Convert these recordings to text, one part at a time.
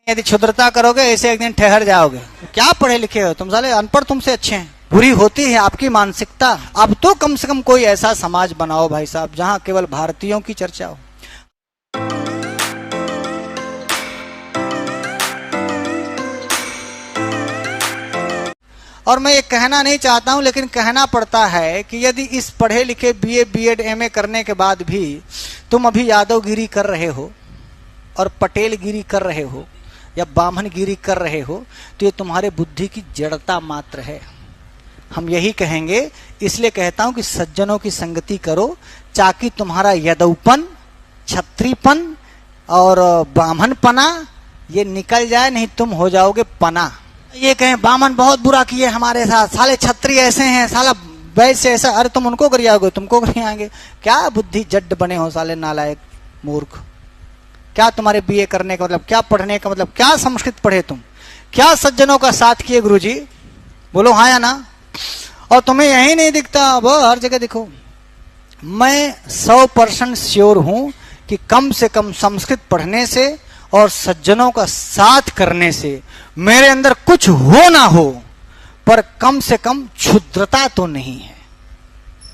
यदि क्षुद्रता करोगे ऐसे एक दिन ठहर जाओगे। क्या पढ़े लिखे हो तुम, साले अनपढ़ तुमसे अच्छे हैं। बुरी होती है आपकी मानसिकता। अब तो कम से कम कोई ऐसा समाज बनाओ भाई साहब जहां केवल भारतीयों की चर्चा हो। और मैं ये कहना नहीं चाहता हूं लेकिन कहना पड़ता है कि यदि इस पढ़े लिखे बीए बीएड एमए करने के बाद भी तुम अभी यादवगिरी कर रहे हो और पटेलगिरी कर रहे हो या ब्राह्मणगिरी कर रहे हो तो ये तुम्हारे बुद्धि की जड़ता मात्र है। हम यही कहेंगे, इसलिए कहता हूं कि सज्जनों की संगति करो ताकि तुम्हारा यदवपन, छत्रीपन और ब्राह्मणपना ये निकल जाए, नहीं तुम हो जाओगे पना। ये कहें ब्राह्मण बहुत बुरा किए हमारे साथ, साले छत्री ऐसे हैं, साला वैसे ऐसा, अरे तुम उनको गरियाओगे, तुमको गरियाएंगे। क्या बुद्धि जड्ड बने हो साले नालायक मूर्ख। क्या तुम्हारे बीए करने का मतलब, क्या पढ़ने का मतलब, क्या संस्कृत पढ़े तुम, क्या सज्जनों का साथ किए गुरुजी, बोलो हाँ या ना। और तुम्हें यही नहीं दिखता, वो हर जगह दिखो। मैं 100% श्योर हूं कि कम से कम संस्कृत पढ़ने से और सज्जनों का साथ करने से मेरे अंदर कुछ हो ना हो पर कम से कम क्षुद्रता तो नहीं है,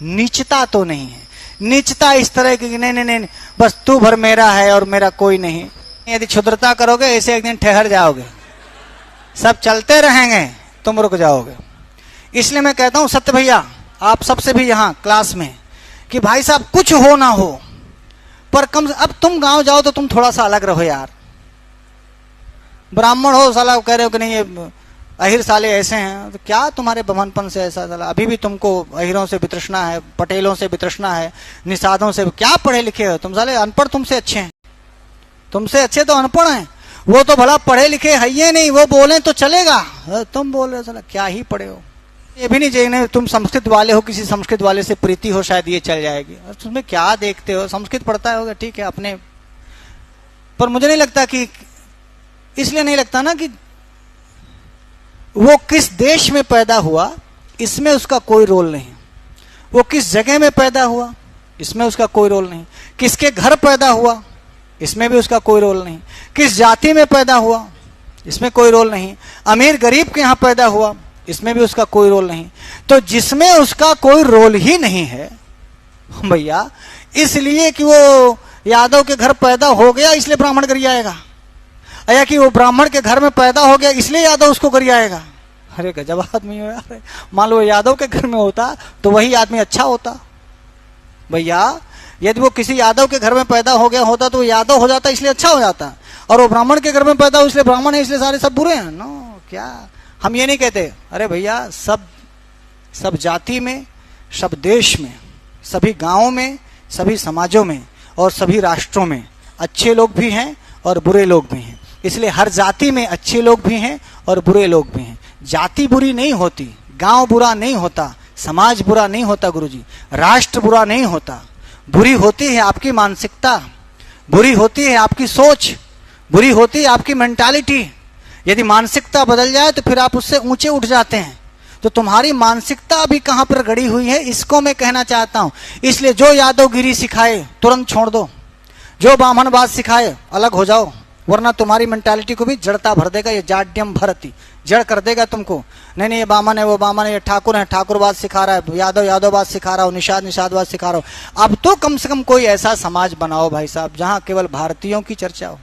नीचता तो नहीं है। नीचता इस तरह की नहीं, बस तू भर मेरा है और मेरा कोई नहीं। यदि क्षुद्रता करोगे ऐसे एक दिन ठहर जाओगे, सब चलते रहेंगे, तुम रुक जाओगे। इसलिए मैं कहता हूं सत्य भैया आप सबसे भी यहां क्लास में कि भाई साहब कुछ हो ना हो पर कम से, अब तुम गांव जाओ तो तुम थोड़ा सा अलग रहो यार। ब्राह्मण हो साला कह रहे हो कि नहीं ये अहिर साले ऐसे हैं, तो क्या तुम्हारे बमनपन से ऐसा साला, अभी भी तुमको अहिरों से वितृष्णा है, पटेलों से वितृष्णा है, निषादों से। क्या पढ़े लिखे हो तुम, साले अनपढ़ तुमसे अच्छे हैं। तुमसे अच्छे तो अनपढ़ हैं, वो तो भला पढ़े लिखे है ये नहीं, वो बोले तो चलेगा, तुम बोल रहे हो साला क्या ही पढ़े हो। ये भी नहीं चाहिए तुम संस्कृत वाले हो, किसी संस्कृत वाले से प्रीति हो शायद ये चल जाएगी। तुम्हें क्या देखते हो, संस्कृत पढ़ता होगा ठीक है अपने, पर मुझे नहीं लगता कि, इसलिए नहीं लगता ना कि वो किस देश में पैदा हुआ इसमें उसका कोई रोल नहीं, वो किस जगह में पैदा हुआ इसमें उसका कोई रोल नहीं, किसके घर पैदा हुआ इसमें भी उसका कोई रोल नहीं, किस जाति में पैदा हुआ इसमें कोई रोल नहीं, अमीर गरीब के यहां पैदा हुआ इसमें भी उसका कोई रोल नहीं। तो जिसमें उसका कोई रोल ही नहीं है भैया, इसलिए कि वो यादव के घर पैदा हो गया इसलिए ब्राह्मण गरियाएगा, या कि वो ब्राह्मण के घर में पैदा हो गया इसलिए यादव उसको गरियाएगा। अरे गजब आदमी हो यार। मान लो यादव के घर में होता तो वही आदमी अच्छा होता भैया। यदि वो किसी यादव के घर में पैदा हो गया होता तो वो यादव हो जाता इसलिए अच्छा हो जाता, और वो ब्राह्मण के घर में पैदा हो इसलिए ब्राह्मण है इसलिए सारे सब बुरे हैं। नो, क्या हम ये नहीं कहते। अरे भैया सब जाति में, सब देश में, सभी गांवों में, सभी समाजों में और सभी राष्ट्रों में अच्छे लोग भी हैं और बुरे लोग भी हैं। इसलिए हर जाति में अच्छे लोग भी हैं और बुरे लोग भी हैं। जाति बुरी नहीं होती, गांव बुरा नहीं होता, समाज बुरा नहीं होता गुरुजी, राष्ट्र बुरा नहीं होता। बुरी होती है आपकी मानसिकता, बुरी होती है आपकी सोच, बुरी होती है आपकी मेंटालिटी। यदि मानसिकता बदल जाए तो फिर आप उससे ऊंचे उठ जाते हैं। तो तुम्हारी मानसिकता अभी कहां पर गड़ी हुई है इसको मैं कहना चाहता हूं। इसलिए जो यादवगिरी सिखाए तुरंत छोड़ दो, जो ब्राह्मणवाद सिखाए अलग हो जाओ, वरना तुम्हारी मेंटालिटी को भी जड़ता भर देगा। ये जाड्यम भरती, जड़ कर देगा तुमको। नहीं ये ब्राह्मण है, वो ब्राह्मण है, ये ठाकुर है, ठाकुरवाद सिखा रहा है, यादववाद सिखा रहा हो, निषादवाद सिखा रहा हो। अब तो कम से कम कोई ऐसा समाज बनाओ भाई साहब जहां केवल भारतीयों की चर्चा हो।